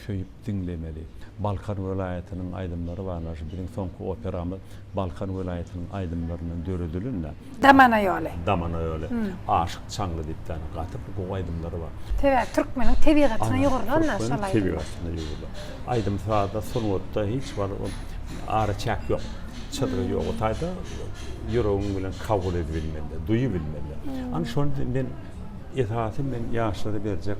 şöýüp dinlemeli. Balkan welaýatynyň aýdymlary barlar. Biziň soňky operamyz Balkan welaýatynyň aýdymlarynyň döredilinde. Damana ýoly. Damana ýoly. Aşyk çaňly diýipden gatyp bu aýdymlary bar. Türkmeniň tebigatyna ýogurlan şolay. Tebigatyna ýogurlan. Aýdym saada sonwatda hiç bar ara çak ýok. Çadyry ýok. Taýda ýüregiň bilen kabul edilmeli, duýup bilmeli. Ana şonu men etatim men ýaşlara berjek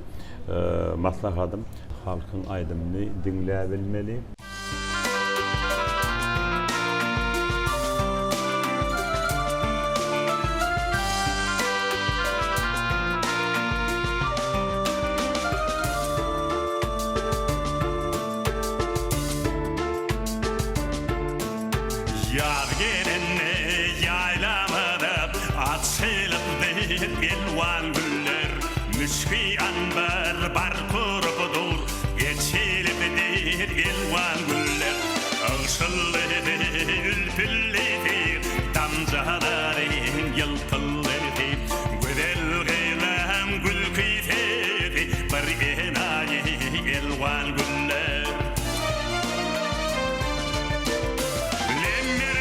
maslahatym halkyň aýdymyny dinläp bilmeli. Yar gelene yaylamada açılıp değil elvan güller Müşki anbar bar kurudur geçilip değil elvan güller Ağşıllıdır, ülpüllidir, damcaların yılpıllıdır Güzel gıylem gül kıyfeti bir enayi elvan güller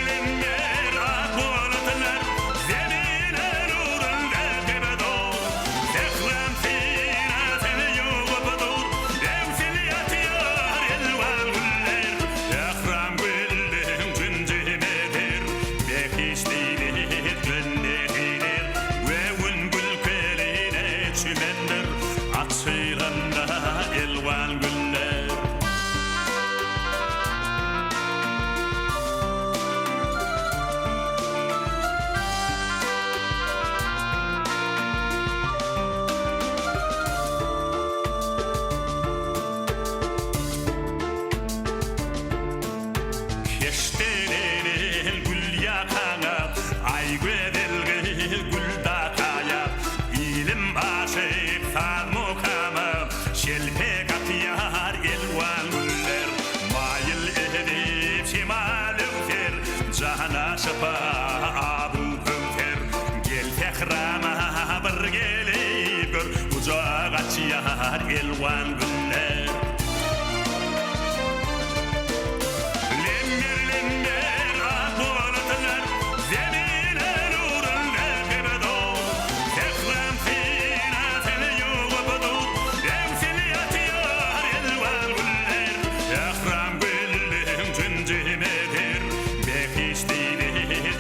Lemmer akbolotlar zemine nurunda bebedo Tekram firatını yoğubudur Devsil yatıyor elvan güller Ekram güllüm cüncümedir Bekişlidir gönnetidir Ve un gül keline çümendir Açılanda elvan güller Keştenenel gül yakana Ay güdelgil gül dakaya İlim aşık fal mukama Şelpek atiyar elvan güller Mayıl edip şimal öter Cana şıpa abu öter Gel tekrama bir gelip gör Kucak açıyar elvan güller Lemmer akbolotlar zemine nurunda bebedo Tekram firatını yoğubudur Devsil yatıyor elvan güller Ekram güllüm cüncümedir Bekişlidir,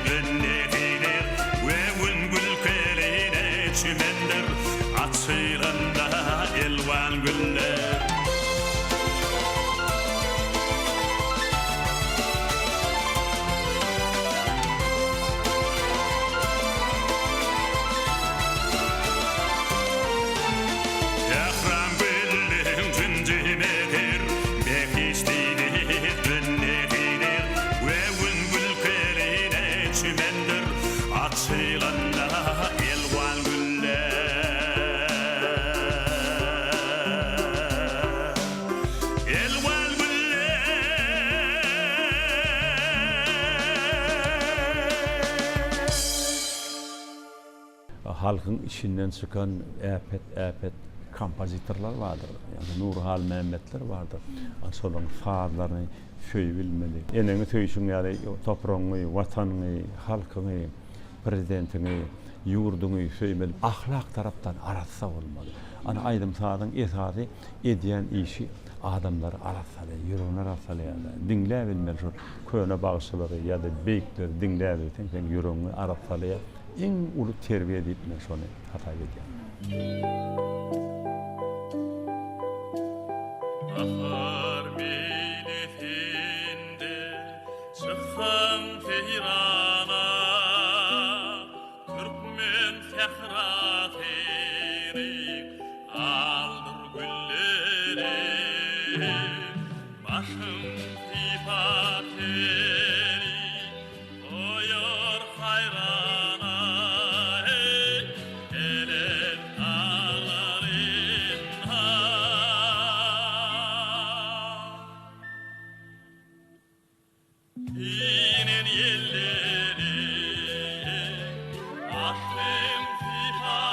gönnetidir Ve un gül keline çümendir Açılanda elvan güller Ekram güllüm cüncümedir Bekişlidir, gönnetidir Ve un gül keline çümendir Açılanda elvan güller Elvan güller Halkın içinden çıkan äpet kompozitorlar vardır. Yani Nurhal Mehmetler vardır. Şolanyň faadlaryny şöý bilmeli. Eneňi töýüşüň ýaly topragyny, watanyny, halkyny, prezidentiňi, ýurduňy şöýmeli. Ahlak tarapdan aratsa bolmaly. Ana aýdym sadyň esasy edýän işi adamlar aratsaly, ýüregine aratsaly ýa-da dinläp bilmeli şu köne bagşylary ýa-da beýikler dinläp bilsen ýüregine aratsaly en uly terbiýe diýip men şonu hata edýän. Bahar meylefinde çıksam feyrana Türkmen fehrat erik aldır gülleri Başım sifat erik koyar hayrana Elen ağların Yinen yelleri aşkım sifat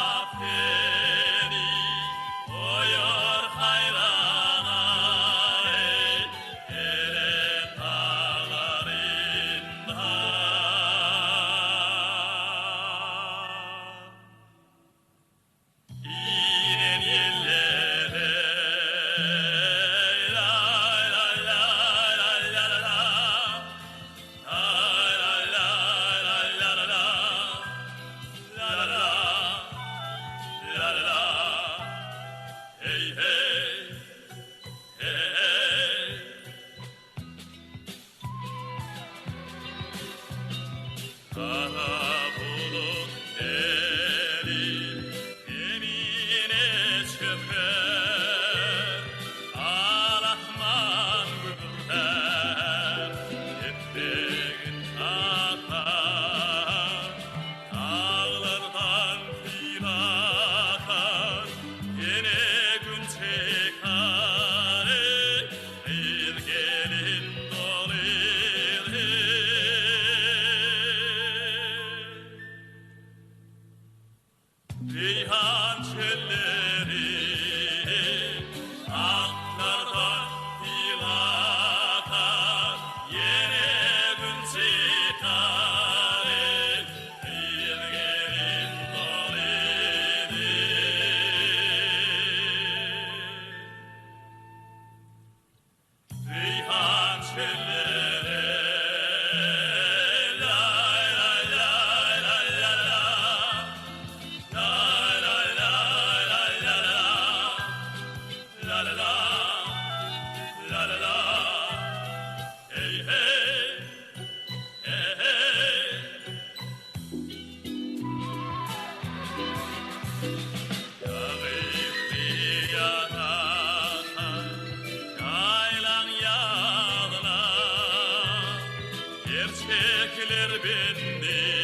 Bekler bendenir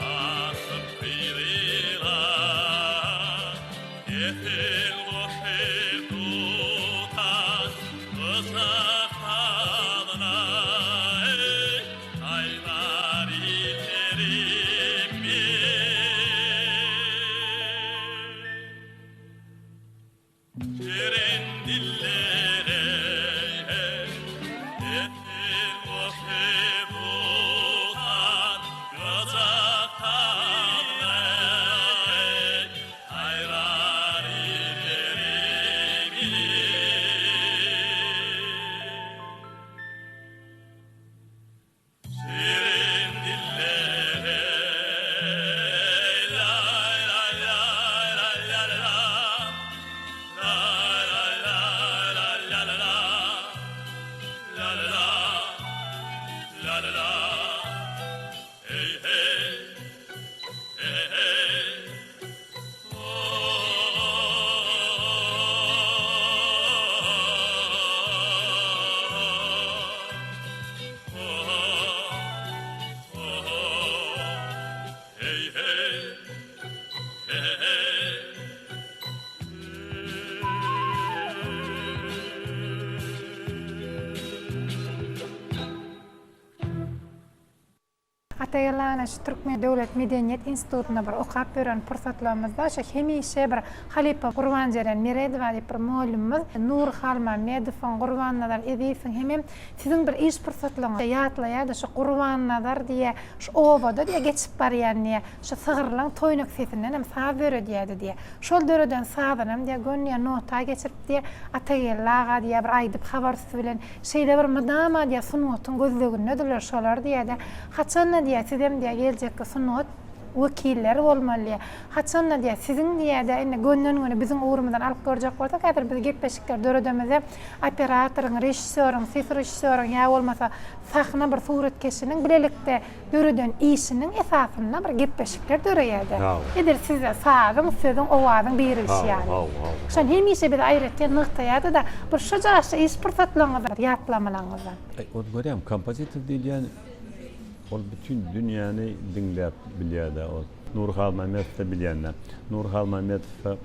asıp kıyrilar Yetel boşer tutan ıslak tadına Aylar iterim Şirin dillere yeter boşer tutan Gözak tadına Aylar iterim Şirin dillere lay lay lay lay lay lay lay lay lay lay lay la la la hey hey hey hey hey hey hey Ataýlarna şu Türkmen Döwlet Medeniyet Institutuna bir okap beren pursatlarymyzda şu hemişe bir Halipa Gurbanjeren Meredowa diýip bir muallimimiz Nur Halmamedowyň Gurbannalar edýsin hemem sizin bir iş pursatlaryňyz ýatlaýar şu Gurbannalar diýe şu owada diýe geçip barýan diýe şu sygyrlaň toýnak sesinden hem saz bere diýdi. Şol döreden sazanam diýe gönýe nota geçirip diýe Ataýlarga diýe bir aýdyp habarsy bilen şeýle bir madama diýe sunuwatyn gözleginde diler şolar diýe haçan diye sizem diye gelecek sunut vekiller bolmaly. Haçan diye sizin diye de ene gönnün bizim uğrumuzdan alıp görjek bolsak häzir biz gepleşikler döredemizde operatorun, rejissörün, ses rejissörün ya bolmasa sahna bir suretkeşinin bilelikde döreden işinin esasında bir gepleşikler döreýärdi. Edir size sağın, sizin owazyň berişi ýaly. Şon hemişe bir aýratdy nyktaýardy da bir şojaşy iş pursatlaryňyz ýatlamalarynızdan. O görýän kompozitor diýen ol bütün dünýäni dinläp bilýärdi. O Nur Halmamedow bilýänler. Nur Halmamedow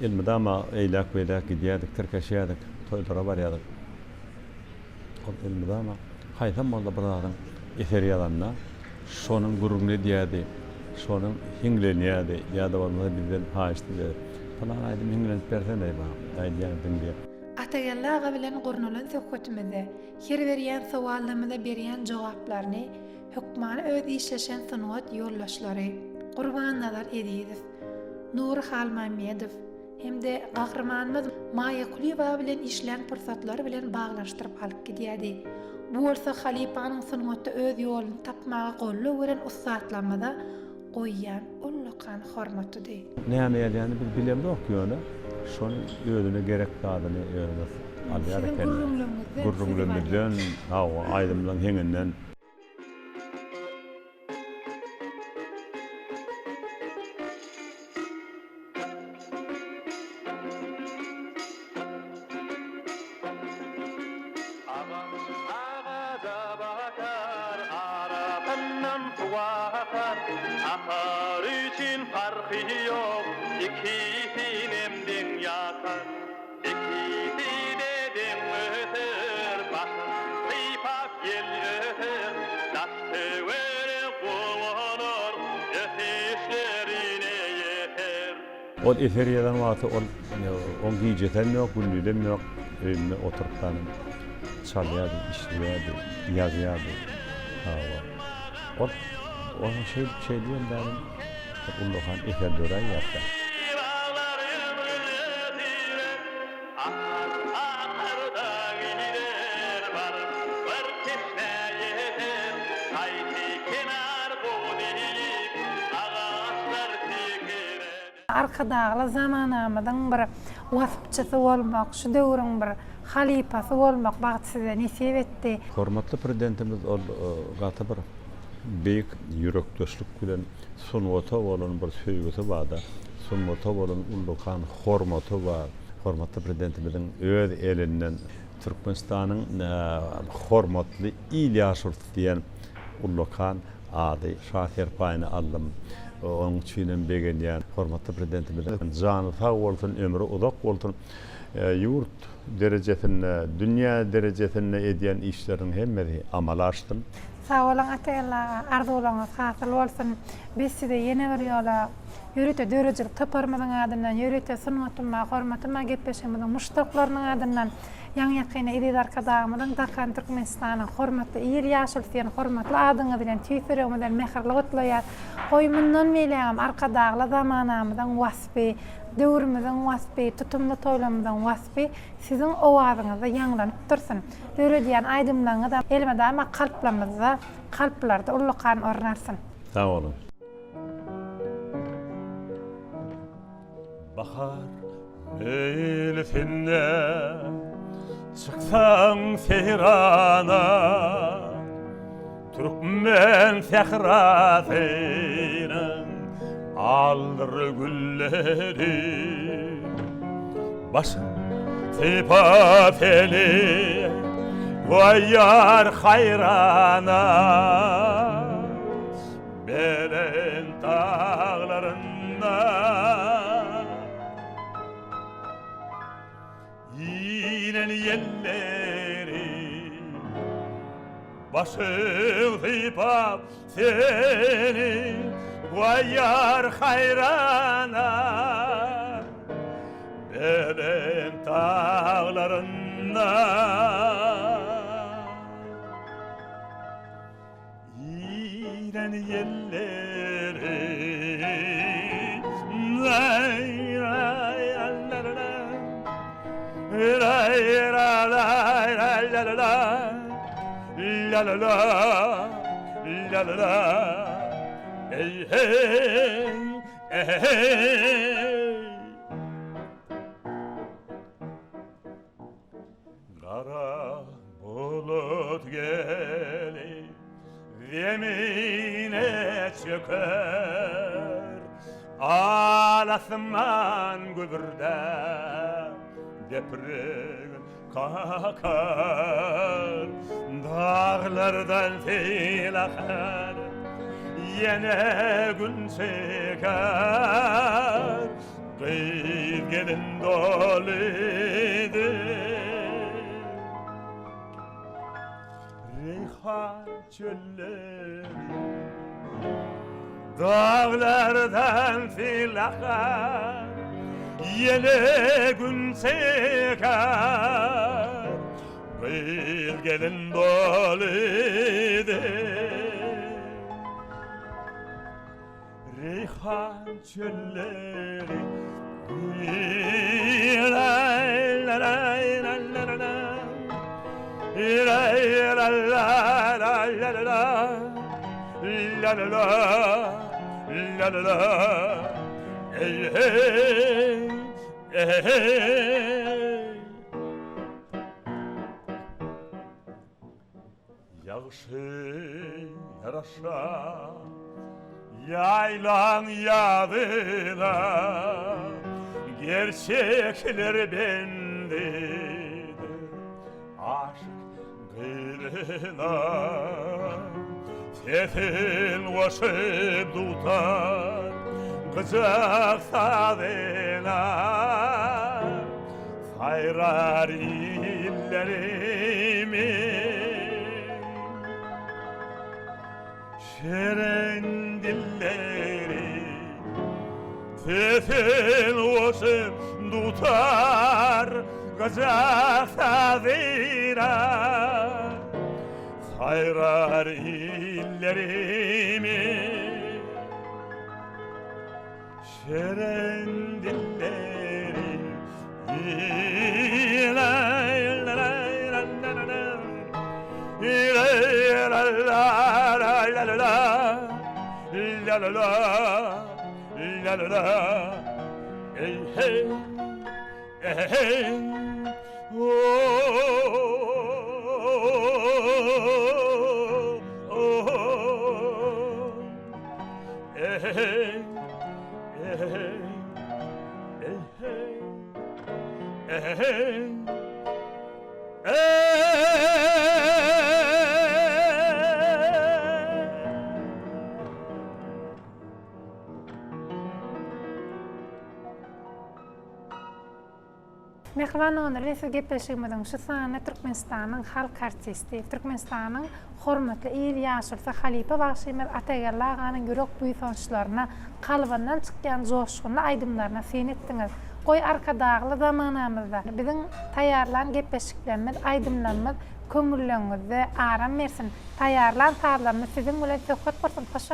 ilmidama eýlak beýlak gidýärdik, tirkeşýärdik, toýlara barýardyk. O ilmidama haýsam bolda bir adam eser ýazanna şonuň gurugyny diýärdi, şonuň hiňlenýärdi, ýa-da bolmasa bizden haýşdy. Falan aýdym hiňlenip bersen diýip, aýdýan dinlep. Ataýlarga bilen gurnulan söhbetimizde her berýän sowallarymyza berýän jogaplaryny hukmany öz işleşen sunuwat ýollaşlary Gurbannalar edýär. Nur Halmamedow hemde gahrmanymyz Maya Kuliýewa bilen işlen pursatlary bilen baglaşdyryp alyp gidýärdi. Bu bolsa Halipanyň sunuwatda öz ýoluny tapmaga gollu beren ustadlarymyza goýýan ullukan hormatydy. Näme ýalyny biz bilemdik ýöne. Şonu özüne gerek kadyny özüne alýar eken. Gurrunglymyzdan, hawa aýdymlaň heňinden Akar için farkı yok ikisinin dünyası ikisi de ötür başın sıypak yel ötür dastı veri kullanır ötüşlerine yeter. O eser ýazan wagty on giýjeten ýok, gündüden ýok, önüne oturup çalýardy, işleýärdi, ýazýardy. O şey diýen benim ulluhan eser dören ýapdy. Arkadagla zamanamyzyň bir wasypçysy bolmak, şu döwrüň bir halipasy bolmak bagat size nesip etdi. Hormatly prezidentimiz ol gaty bir beýik ýürekdoşluk bilen sunwata bolan bir söýgüsi barda. Sunwata bolan ullukan hormaty bar. Hormatly prezidentimiziň öz elinden Türkmenistan'ın hormatly İlyas diyen Ullukan adı Şahir payını aldım. Onun için beğeniyen hormatly prezidentimizin canı sağ olsun, ömrü uzak olsun. Yurt derecesinde, dünya derecesinde ediyen işlerin hemmesi amalaştın. Sağ olun atayla, arzu olunuz, hasıl olsun. Biz size yeni bir yola yürüte dörecilik toparmadan adından, yürüte sunmatıma, hormatıma gepleşemeden, muştaklarının adından, yan yakına ididar kadağımdan, Dakan Türkmenistan'ın hormatlı, İlyas diyen hormatlı adını bilen, tüyfürümüden mehirli otlayar, koymundan meyleğim, arkadağla zamanamıdan vasfi, dövrümüzün vasfi, tutumlu toylamıdan vasfi, sizin ovazınızda yanlanıp dursun. Böyle diyen aydımlarını da elmede ama kalplarımızda, kalplarda ullukan ornarsın. Sağ olun. Bahar meylisinde çıksan sehrana, Türkmen sehrasıyla aldır gülleri, başın tifafeli koyar hayrana, belen dağlarında yinen yelleri, başın tifafeli koyar hayrana, belen dağlarında yinen yelleri, lay lay la la la, lay la la la la la, la la la, la la la, hey hey hey. Kara bulut gelir, yemine çöker, alasman gübürde deprem kakar, dağlardan fil akar, yine gün çeker, kıyıp gelin doludur. Reyhan çölleri, dağlardan fil akar, yine gün çeker, bir gelin doludur. Reyhan çölleri, la la la la la la, la la la la la la, la la la, la la la, hey hey, hey hey. Yağışı yaraşa, yaylan yadına, gerçekler bendedir, aşk gırına, sesin başıp tutar, gıcak sadına, sayrar illerimi, şirin dilleri, sesin başıp tutar, gıcak sadına, sayrar illerimi, şirin dilleri, la la la la la la, la la la la la la, la la la la la la, hey hey hey, oh oh oh, hey hey hey hey hey. Mehriban onury siz gepleşigimizin şu sany Türkmenistanyň halk artisti, Türkmenistanyň hormatly İlyaşursa Halipa Başymyr Atagalla aganyň gürek buýsançlaryna kalbandan çykýan joşgunly aýdymlaryna sen etdiňiz. Goý arkadagly zamanamyzda biziň taýýarlan gepleşiklerimiz, aýdymlarymyz köňülleňizde aram bersin. Taýýarlan taýlarymyz siziň bilen söhbet bolsun. Hoş